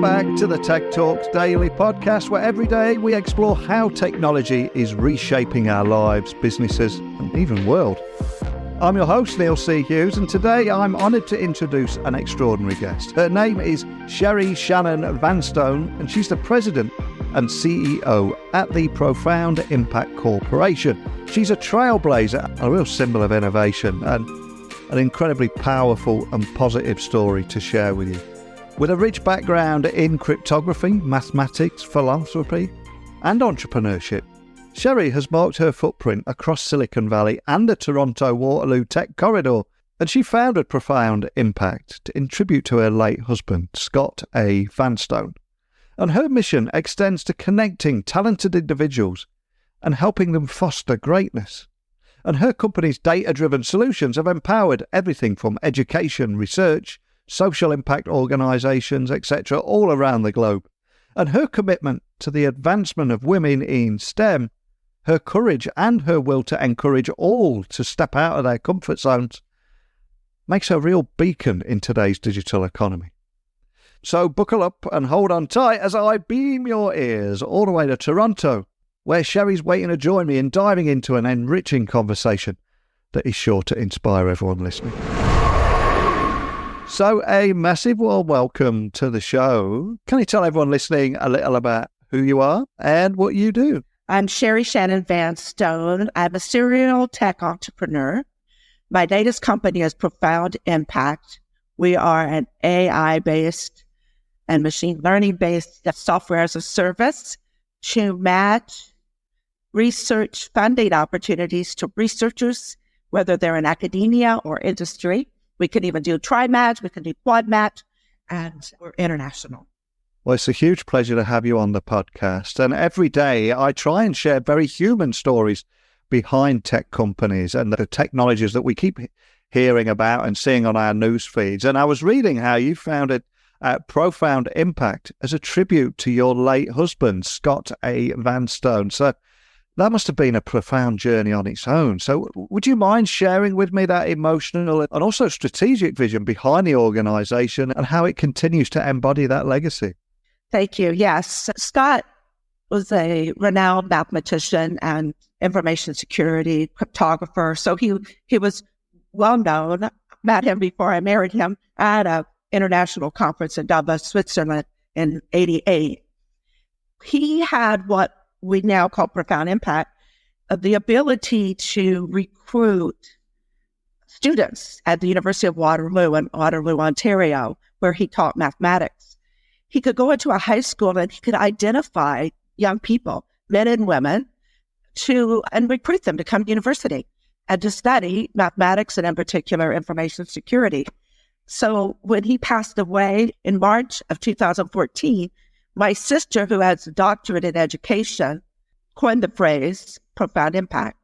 Welcome back to the Tech Talks Daily podcast, where every day we explore how technology is reshaping our lives, businesses, and even world. I'm your host, Neil C. Hughes, and today I'm honoured to introduce an extraordinary guest. Her name is Sherry Shannon-Vanstone, and she's the president and CEO at the Profound Impact Corporation. She's a trailblazer, a real symbol of innovation, and an incredibly powerful and positive story to share with you. With a rich background in cryptography, mathematics, philanthropy, and entrepreneurship, Sherry has marked her footprint across Silicon Valley and the Toronto Waterloo Tech Corridor, and she founded Profound Impact in tribute to her late husband, Scott A. Vanstone. And her mission extends to connecting talented individuals and helping them foster greatness. And her company's data-driven solutions have empowered everything from education, research, social impact organisations, etc., all around the globe. And her commitment to the advancement of women in STEM, her courage and her will to encourage all to step out of their comfort zones, makes her a real beacon in today's digital economy. So buckle up and hold on tight as I beam your ears all the way to Toronto, where Sherry's waiting to join me in diving into an enriching conversation that is sure to inspire everyone listening. So a massive warm welcome to the show. Can you tell everyone listening a little about who you are and what you do? I'm Sherry Shannon-Vanstone. I'm a serial tech entrepreneur. My latest company is Profound Impact. We are an AI-based and machine learning-based software as a service to match research funding opportunities to researchers, whether they're in academia or industry. We can even do tri-match, we can do quad-match, and we're international. Well, it's a huge pleasure to have you on the podcast. And every day I try and share very human stories behind tech companies and the technologies that we keep hearing about and seeing on our news feeds. And I was reading how you founded Profound Impact as a tribute to your late husband, Scott A. Vanstone. So that must have been a profound journey on its own. So would you mind sharing with me that emotional and also strategic vision behind the organisation and how it continues to embody that legacy? Thank you. Yes. Scott was a renowned mathematician and information security cryptographer. So he was well known. Met him before I married him at an international conference in Davos, Switzerland in '88. He had what we now call Profound Impact, the ability to recruit students at the University of Waterloo in Waterloo, Ontario, where he taught mathematics. He could go into a high school and he could identify young people, men and women, and recruit them to come to university and to study mathematics and in particular information security. So when he passed away in March of 2014, my sister, who has a doctorate in education, coined the phrase Profound Impact.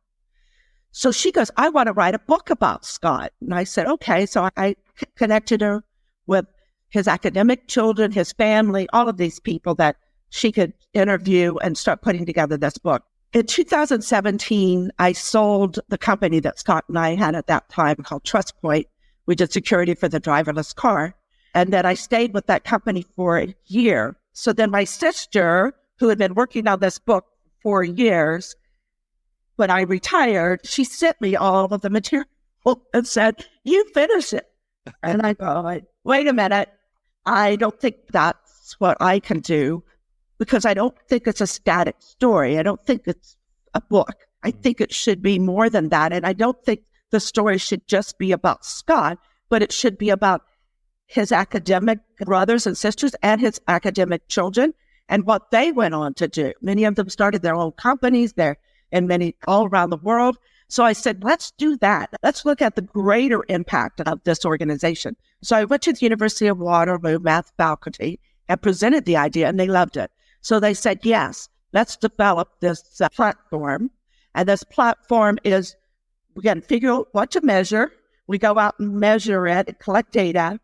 So she goes, I want to write a book about Scott. And I said, okay. So I connected her with his academic children, his family, all of these people that she could interview and start putting together this book. In 2017, I sold the company that Scott and I had at that time called TrustPoint. We did security for the driverless car. And then I stayed with that company for a year. So then my sister, who had been working on this book for years, when I retired, she sent me all of the material and said, you finish it. And I go, wait a minute. I don't think that's what I can do because I don't think it's a static story. I don't think it's a book. I think it should be more than that. And I don't think the story should just be about Scott, but it should be about his academic brothers and sisters and his academic children and what they went on to do. Many of them started their own companies there and many all around the world. So I said, let's do that. Let's look at the greater impact of this organization. So I went to the University of Waterloo math faculty and presented the idea and they loved it. So they said, yes, let's develop this platform. And this platform is, we can figure out what to measure. We go out and measure it and collect data.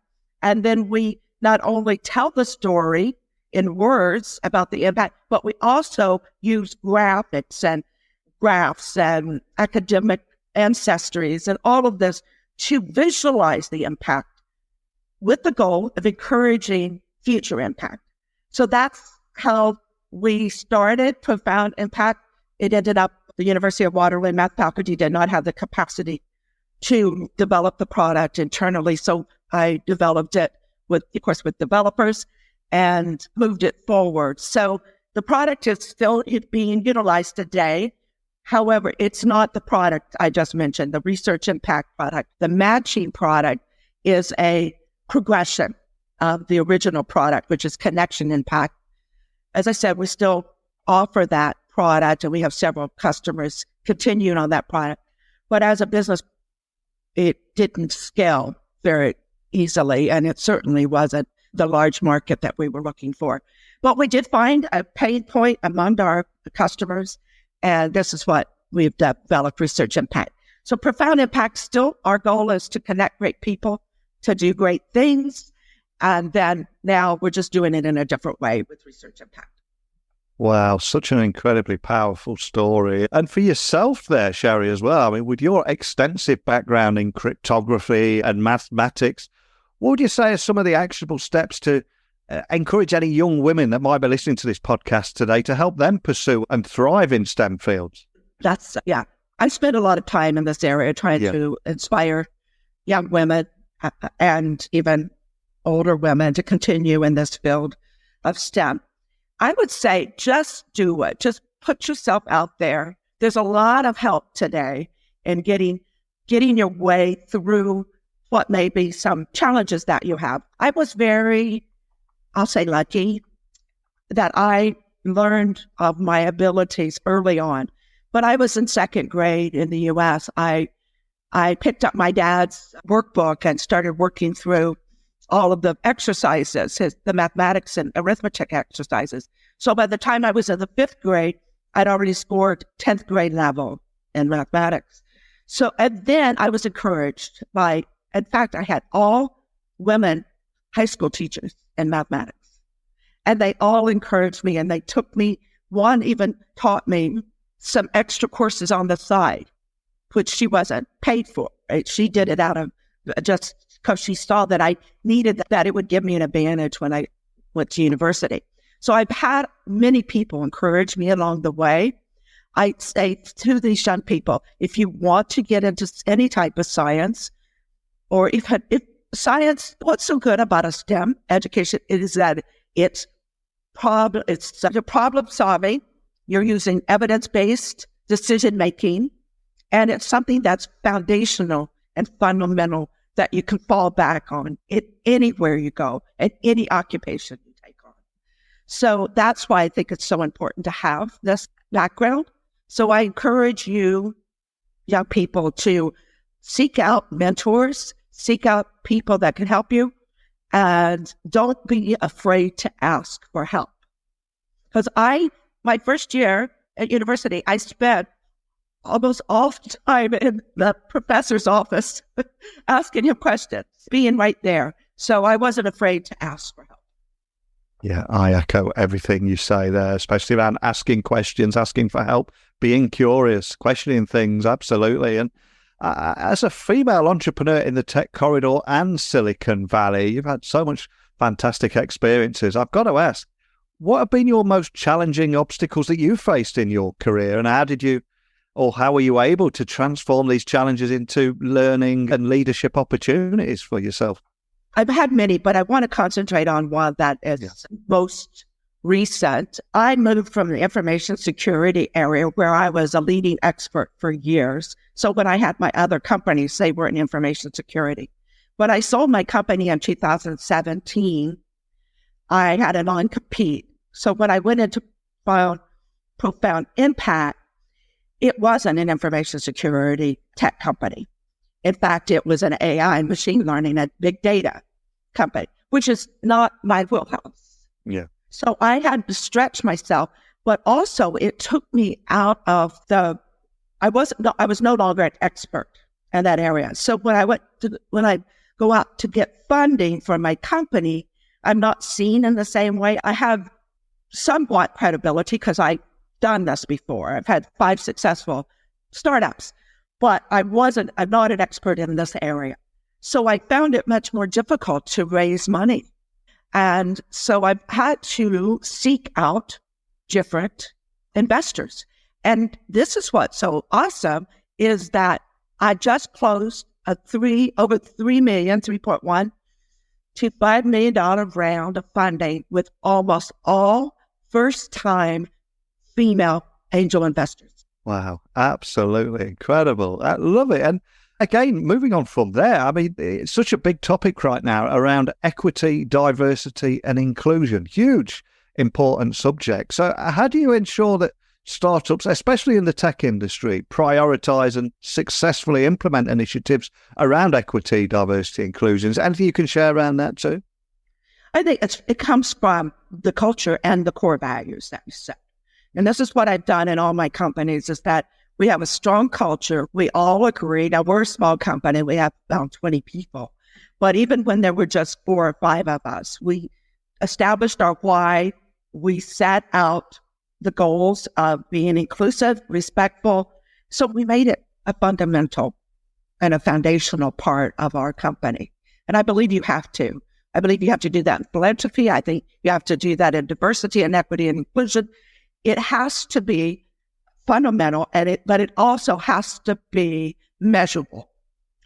And then we not only tell the story in words about the impact, but we also use graphics and graphs and academic ancestries and all of this to visualize the impact with the goal of encouraging future impact. So that's how we started Profound Impact. It ended up the University of Waterloo math faculty did not have the capacity to develop the product internally. So I developed it with developers and moved it forward. So the product is still being utilized today. However, it's not the product I just mentioned, the research impact product. The matching product is a progression of the original product, which is connection impact. As I said, we still offer that product and we have several customers continuing on that product. But as a business, it didn't scale very easily, and it certainly wasn't the large market that we were looking for. But we did find a pain point among our customers, and this is what we've developed, research impact. So Profound Impact, still our goal is to connect great people to do great things. And then now we're just doing it in a different way with research impact. Wow, such an incredibly powerful story. And for yourself there, Sherry, as well, I mean, with your extensive background in cryptography and mathematics, what would you say are some of the actionable steps to encourage any young women that might be listening to this podcast today to help them pursue and thrive in STEM fields? I spent a lot of time in this area trying to inspire young women and even older women to continue in this field of STEM. I would say just do it. Just put yourself out there. There's a lot of help today in getting your way through what may be some challenges that you have. I was very, I'll say, lucky that I learned of my abilities early on. When I was in second grade in the U.S., I picked up my dad's workbook and started working through all of the exercises, the mathematics and arithmetic exercises. So by the time I was in the fifth grade, I'd already scored 10th grade level in mathematics. So, and then I was encouraged by, in fact, I had all women high school teachers in mathematics. And they all encouraged me, and they took me, one even taught me some extra courses on the side, which she wasn't paid for. Right? She did it out of just because she saw that I needed that it would give me an advantage when I went to university. So I've had many people encourage me along the way. I say to these young people, if you want to get into any type of science, or if science, what's so good about a STEM education is that it's such a problem solving. You're using evidence-based decision making, and it's something that's foundational and fundamental that you can fall back on anywhere you go and any occupation you take on. So that's why I think it's so important to have this background. So I encourage you, young people, to seek out mentors, seek out people that can help you, and don't be afraid to ask for help. Because my first year at university, I spent almost all the time in the professor's office asking him questions, being right there. So I wasn't afraid to ask for help. Yeah, I echo everything you say there, especially around asking questions, asking for help, being curious, questioning things, absolutely. And as a female entrepreneur in the tech corridor and Silicon Valley, you've had so much fantastic experiences. I've got to ask, what have been your most challenging obstacles that you faced in your career, and how were you able to transform these challenges into learning and leadership opportunities for yourself? I've had many, but I want to concentrate on one that is most recent. I moved from the information security area where I was a leading expert for years. So when I had my other companies, they were in information security. When I sold my company in 2017, I had a non-compete. So when I went into Profound Impact, it wasn't an information security tech company. In fact, it was an AI, machine learning, and big data company, which is not my wheelhouse. Yeah. So I had to stretch myself, but also it took me out of I was no longer an expert in that area. So when I go out to get funding for my company, I'm not seen in the same way. I have somewhat credibility because I've done this before. I've had 5 successful startups, but I'm not an expert in this area. So I found it much more difficult to raise money. And so I've had to seek out different investors. And this is what's so awesome is that I just closed over $3.1 to $5 million round of funding with almost all first-time female angel investors. Wow, absolutely incredible. I love it. And again, moving on from there, I mean, it's such a big topic right now around equity, diversity, and inclusion. Huge, important subject. So how do you ensure that startups, especially in the tech industry, prioritize and successfully implement initiatives around equity, diversity, inclusions? Anything you can share around that too? I think it comes from the culture and the core values that we set. And this is what I've done in all my companies is that we have a strong culture. We all agree. Now, we're a small company. We have about 20 people. But even when there were just 4 or 5 of us, we established our why. We set out the goals of being inclusive, respectful. So we made it a fundamental and a foundational part of our company. And I believe you have to. I believe you have to do that in philanthropy. I think you have to do that in diversity and equity and inclusion. It has to be fundamental, but it also has to be measurable,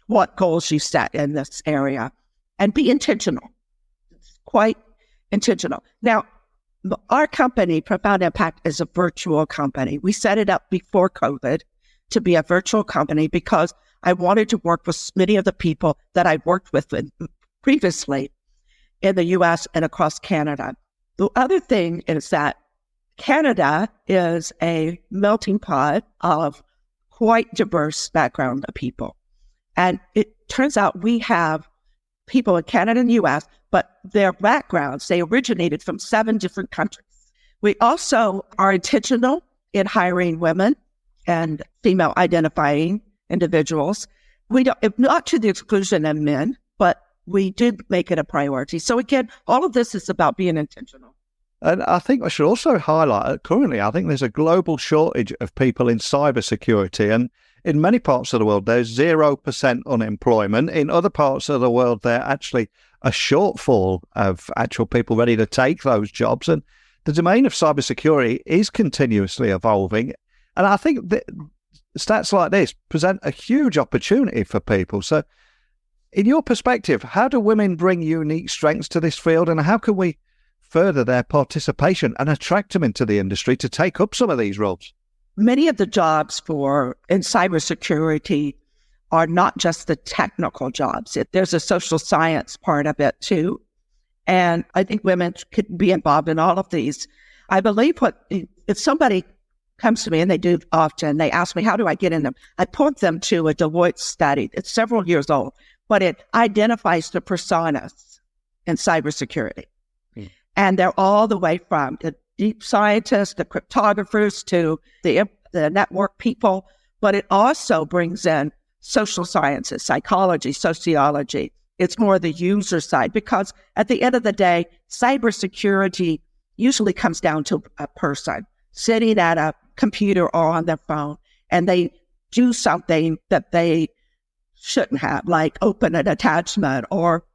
what goals you set in this area, and be intentional. It's quite intentional. Now, our company, Profound Impact, is a virtual company. We set it up before COVID to be a virtual company because I wanted to work with many of the people that I worked with previously in the U.S. and across Canada. The other thing is that Canada is a melting pot of quite diverse background of people. And it turns out we have people in Canada and the U.S., but their backgrounds, they originated from 7 different countries. We also are intentional in hiring women and female identifying individuals. We don't, not to the exclusion of men, but we did make it a priority. So again, all of this is about being intentional. And I think I should also highlight that currently, I think there's a global shortage of people in cybersecurity. And in many parts of the world, there's 0% unemployment. In other parts of the world, there actually a shortfall of actual people ready to take those jobs. And the domain of cybersecurity is continuously evolving. And I think that stats like this present a huge opportunity for people. So in your perspective, how do women bring unique strengths to this field, and how can we further their participation and attract them into the industry to take up some of these roles? Many of the jobs in cybersecurity are not just the technical jobs. There's a social science part of it too. And I think women could be involved in all of these. I believe if somebody comes to me, and they do often, they ask me, how do I get in them? I point them to a Deloitte study. It's several years old, but it identifies the personas in cybersecurity. And they're all the way from the deep scientists, the cryptographers, to the network people. But it also brings in social sciences, psychology, sociology. It's more the user side, because at the end of the day, cybersecurity usually comes down to a person sitting at a computer or on their phone, and they do something that they shouldn't have, like open an attachment.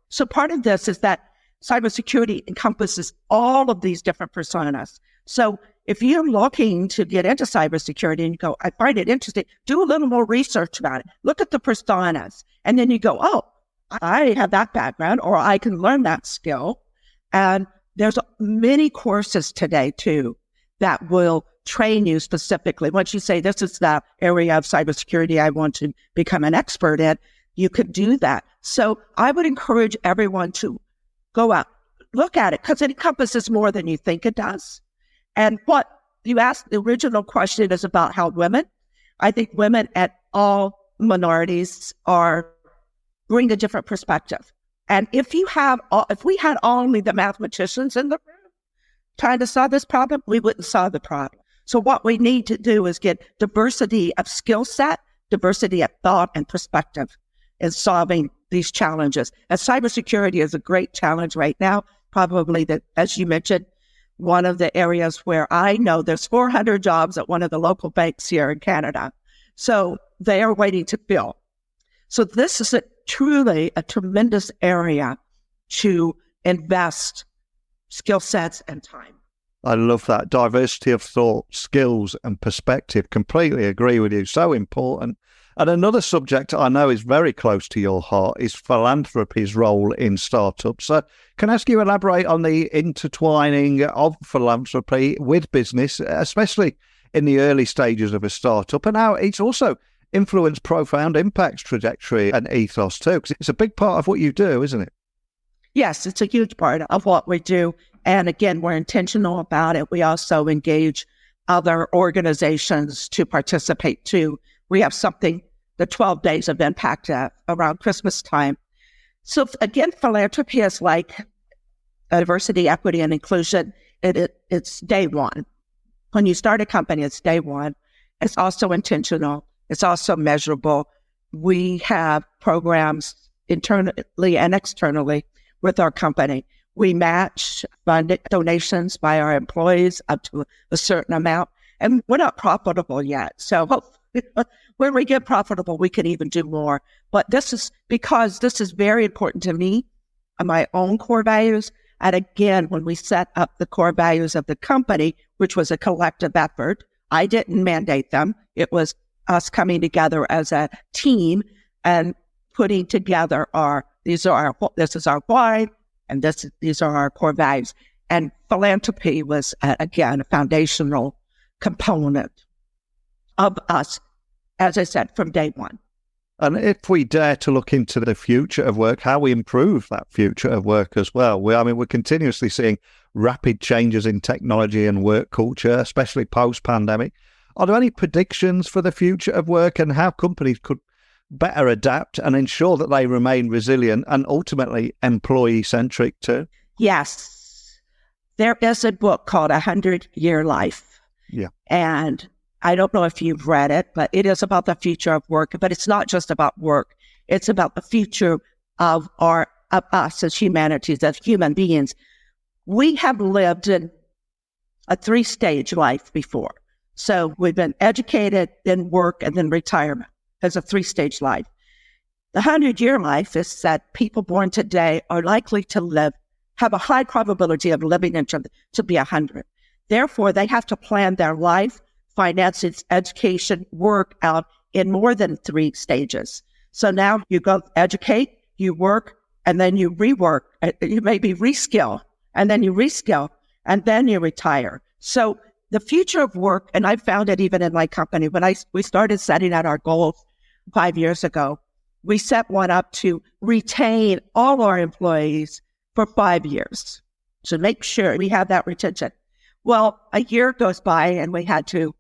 So part of this is that cybersecurity encompasses all of these different personas. So if you're looking to get into cybersecurity and you go, I find it interesting, do a little more research about it. Look at the personas. And then you go, oh, I have that background, or I can learn that skill. And there's many courses today too that will train you specifically. Once you say, this is the area of cybersecurity I want to become an expert in, you could do that. So I would encourage everyone to go out, look at it, because it encompasses more than you think it does. And what you asked, the original question is about how women, I think women at all minorities bring a different perspective. And if we had only the mathematicians in the room trying to solve this problem, we wouldn't solve the problem. So what we need to do is get diversity of skill set, diversity of thought and perspective in solving these challenges. And cybersecurity is a great challenge right now. Probably that, as you mentioned, one of the areas where I know there's 400 jobs at one of the local banks here in Canada. So they are waiting to fill. So this is truly a tremendous area to invest skill sets, and time. I love that. Diversity of thought, skills and perspective. Completely agree with you. So important. And another subject I know is very close to your heart is philanthropy's role in startups. So can I ask you to elaborate on the intertwining of philanthropy with business, especially in the early stages of a startup, and how it's also influenced profound impacts trajectory and ethos too? Because it's a big part of what you do, isn't it? Yes, it's a huge part of what we do. And again, we're intentional about it. We also engage other organizations to participate too. We have something, the 12 Days of Impact around Christmas time. So again, philanthropy is like diversity, equity, and inclusion. It's day one. When you start a company, it's day one. It's also intentional. It's also measurable. We have programs internally and externally with our company. We match funded donations by our employees up to a certain amount, and we're not profitable yet. So when we get profitable, we can even do more. But this is because this is very important to me and my own core values. And again, when we set up the core values of the company, which was a collective effort, I didn't mandate them. It was us coming together as a team and putting together this is our why, and these are our core values. And philanthropy was, again, a foundational component of us, as I said, from day one. And if we dare to look into the future of work, how we improve that future of work as well. We're continuously seeing rapid changes in technology and work culture, especially post-pandemic. Are there any predictions for the future of work and how companies could better adapt and ensure that they remain resilient and ultimately employee-centric too? Yes. There is a book called 100-Year Life. Yeah. And I don't know if you've read it, but it is about the future of work. But it's not just about work. It's about the future of us as humanities, as human beings. We have lived in a 3-stage life before. So we've been educated, then work, and then retirement as a 3-stage life. The 100-year life is that people born today are likely to have a high probability of living to be 100. Therefore, they have to plan their life, finances, education, work out in more than 3 stages. So now you go educate, you work, and then you rework. You maybe reskill, and then you reskill, and then you retire. So the future of work, and I found it even in my company, when we started setting out our goals 5 years ago, we set one up to retain all our employees for 5 years to make sure we have that retention. Well, a year goes by and we had to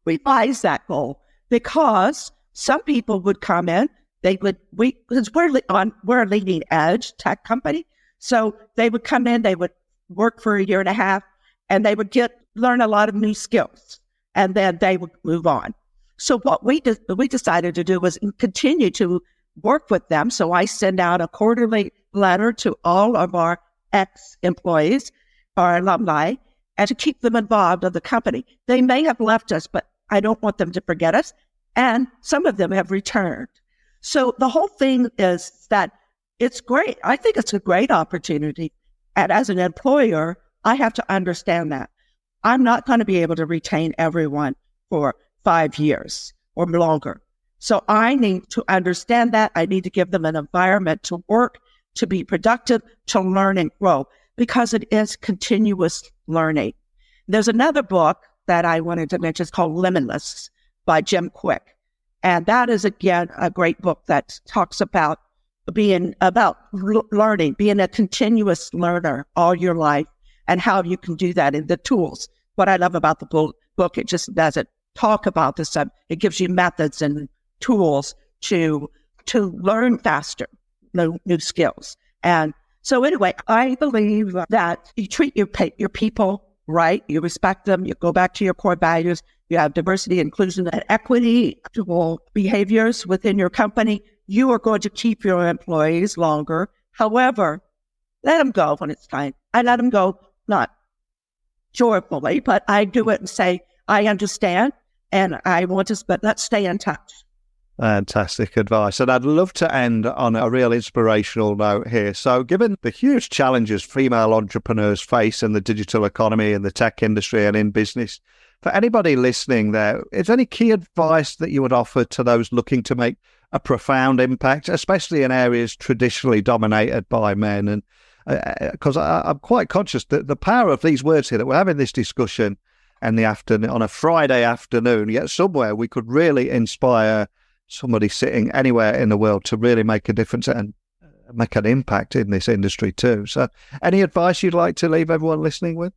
revise that goal because some people would come in, because we're a leading edge tech company. So they would come in, they would work for a year and a half, and they would learn a lot of new skills, and then they would move on. So what we decided to do was continue to work with them. So I send out a quarterly letter to all of our ex-employees, our alumni, and to keep them involved in the company. They may have left us, but I don't want them to forget us. And some of them have returned. So the whole thing is that it's great. I think it's a great opportunity. And as an employer, I have to understand that I'm not going to be able to retain everyone for 5 years or longer. So I need to understand that. I need to give them an environment to work, to be productive, to learn and grow, because it is continuous learning. There's another book that I wanted to mention. It's called Limitless by Jim Quick. And that is, again, a great book that talks about learning, being a continuous learner all your life, and how you can do that in the tools. What I love about the book, it just doesn't talk about this stuff. It gives you methods and tools to learn faster, new skills. And so anyway, I believe that you treat your people right, you respect them, you go back to your core values, you have diversity, inclusion, and equity behaviors within your company, you are going to keep your employees longer. However, let them go when it's time. I let them go, not joyfully, but I do it and say, I understand, and I want to, but let's stay in touch. Fantastic advice. And I'd love to end on a real inspirational note here. So given the huge challenges female entrepreneurs face in the digital economy, in the tech industry and in business, for anybody listening there, is there any key advice that you would offer to those looking to make a profound impact, especially in areas traditionally dominated by men? And because I'm quite conscious that the power of these words here, that we're having this discussion in the afternoon, on a Friday afternoon, yet somewhere we could really inspire somebody sitting anywhere in the world to really make a difference and make an impact in this industry too. So any advice you'd like to leave everyone listening with?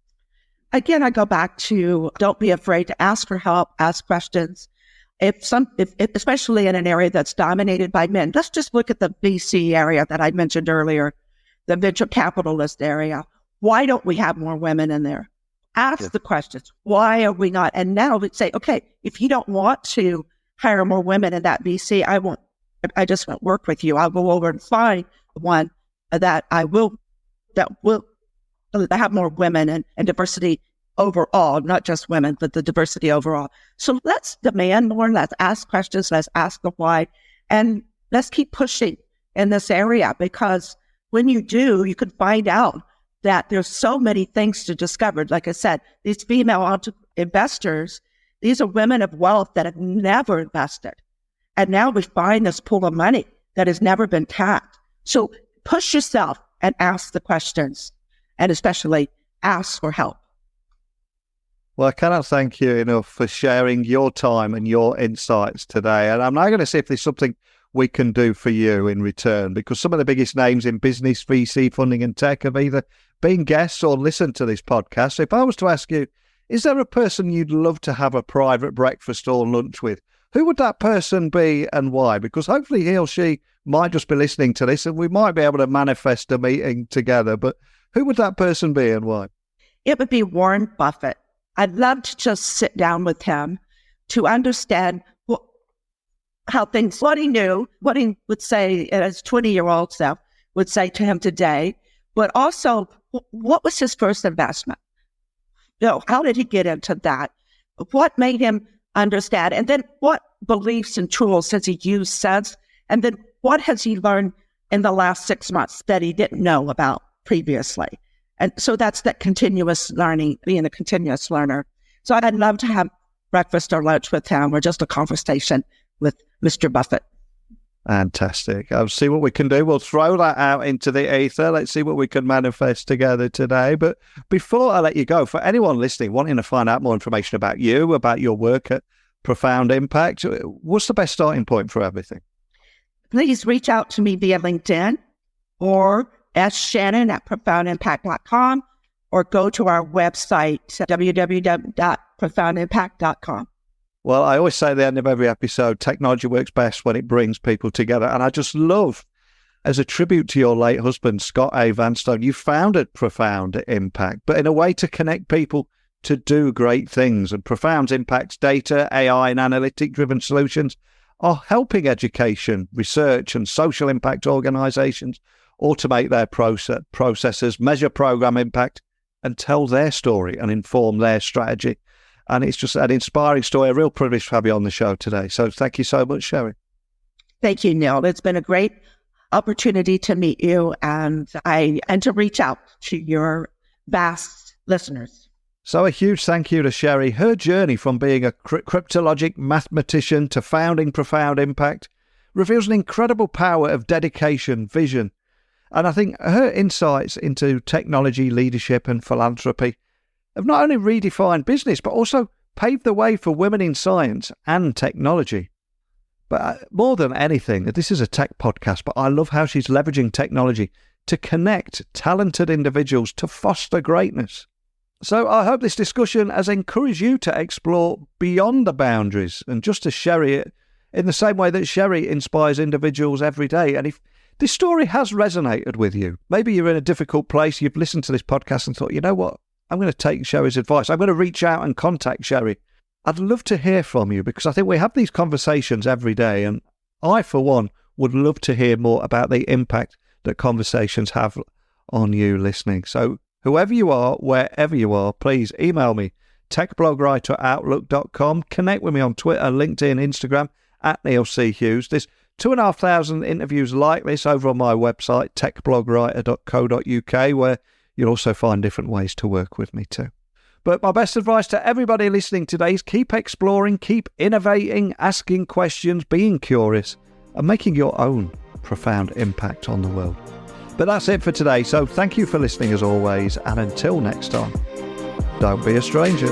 Again, I go back to don't be afraid to ask for help, ask questions. If especially in an area that's dominated by men, let's just look at the VC area that I mentioned earlier, the venture capitalist area. Why don't we have more women in there? Ask the questions. Why are we not? And now we'd say, okay, if you don't want to hire more women in that VC, I just won't work with you. I'll go over and find one that will have more women and diversity overall, not just women, but the diversity overall. So let's demand more. Let's ask questions. Let's ask the why. And let's keep pushing in this area, because when you do, you can find out that there's so many things to discover. Like I said, these female investors, these are women of wealth that have never invested. And now we find this pool of money that has never been tapped. So push yourself and ask the questions, and especially ask for help. Well, I cannot thank you enough for sharing your time and your insights today. And I'm now going to see if there's something we can do for you in return, because some of the biggest names in business, VC funding and tech have either been guests or listened to this podcast. So if I was to ask you, is there a person you'd love to have a private breakfast or lunch with? Who would that person be and why? Because hopefully he or she might just be listening to this and we might be able to manifest a meeting together. But who would that person be and why? It would be Warren Buffett. I'd love to just sit down with him to understand what he knew, what he would say as 20-year-old self would say to him today, but also what was his first investment? How did he get into that? What made him understand? And then what beliefs and tools has he used since? And then what has he learned in the last 6 months that he didn't know about previously? And so that's that continuous learning, being a continuous learner. So I'd love to have breakfast or lunch with him, or just a conversation with Mr. Buffett. Fantastic. I'll see what we can do. We'll throw that out into the ether. Let's see what we can manifest together today. But before I let you go, for anyone listening wanting to find out more information about you, about your work at Profound Impact, what's the best starting point for everything? Please reach out to me via LinkedIn or shannon@profoundimpact.com, or go to our website, www.profoundimpact.com. Well, I always say at the end of every episode, technology works best when it brings people together. And I just love, as a tribute to your late husband, Scott A. Vanstone, you founded Profound Impact, but in a way to connect people to do great things. And Profound Impact's data, AI and analytic-driven solutions are helping education, research and social impact organizations automate their processes, measure program impact, and tell their story and inform their strategy. And it's just an inspiring story, a real privilege to have you on the show today. So thank you so much, Sherry. Thank you, Neil. It's been a great opportunity to meet you and to reach out to your vast listeners. So a huge thank you to Sherry. Her journey from being a cryptologic mathematician to founding Profound Impact reveals an incredible power of dedication, vision. And I think her insights into technology, leadership and philanthropy have not only redefined business, but also paved the way for women in science and technology. But more than anything, this is a tech podcast, but I love how she's leveraging technology to connect talented individuals to foster greatness. So I hope this discussion has encouraged you to explore beyond the boundaries, and just as Sherry, in the same way that Sherry inspires individuals every day. And if this story has resonated with you, maybe you're in a difficult place, you've listened to this podcast and thought, you know what, I'm going to take Sherry's advice. I'm going to reach out and contact Sherry. I'd love to hear from you, because I think we have these conversations every day. And I, for one, would love to hear more about the impact that conversations have on you listening. So whoever you are, wherever you are, please email me, techblogwriter@outlook.com. Connect with me on Twitter, LinkedIn, Instagram, at Neil C. Hughes. There's 2,500 interviews like this over on my website, techblogwriter.co.uk, where you'll also find different ways to work with me too. But my best advice to everybody listening today is keep exploring, keep innovating, asking questions, being curious, and making your own profound impact on the world. But that's it for today. So thank you for listening as always. And until next time, don't be a stranger.